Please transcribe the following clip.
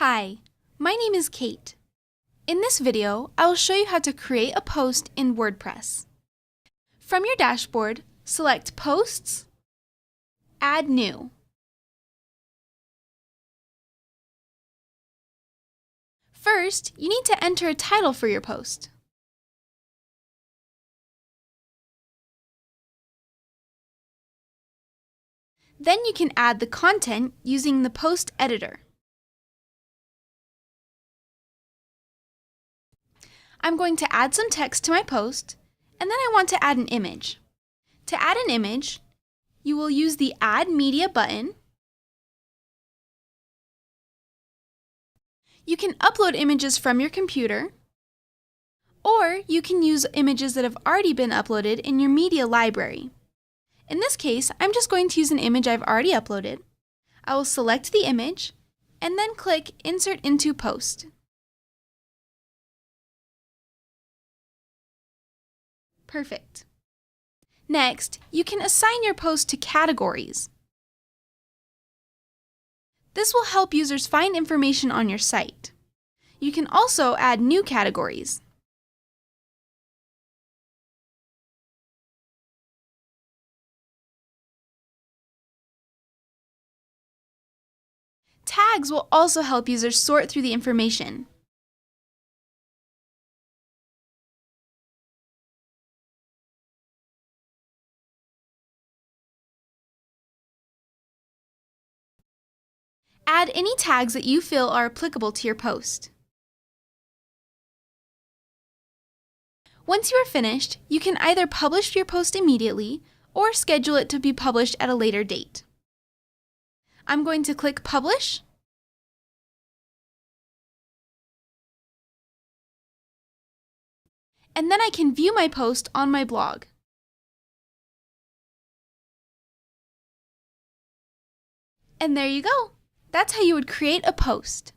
Hi, my name is Kate. In this video, I will show you how to create a post in WordPress. From your dashboard, select Posts, Add New. First, you need to enter a title for your post. Then you can add the content using the post editor. I'm going to add some text to my post, and then I want to add an image. To add an image, you will use the Add Media button. You can upload images from your computer, or you can use images that have already been uploaded in your media library. In this case, I'm just going to use an image I've already uploaded. I will select the image, and then click Insert into Post. Perfect. Next, you can assign your post to categories. This will help users find information on your site. You can also add new categories. Tags will also help users sort through the information. Add any tags that you feel are applicable to your post. Once you are finished, you can either publish your post immediately or schedule it to be published at a later date. I'm going to click Publish. And then I can view my post on my blog. And there you go. That's how you would create a post.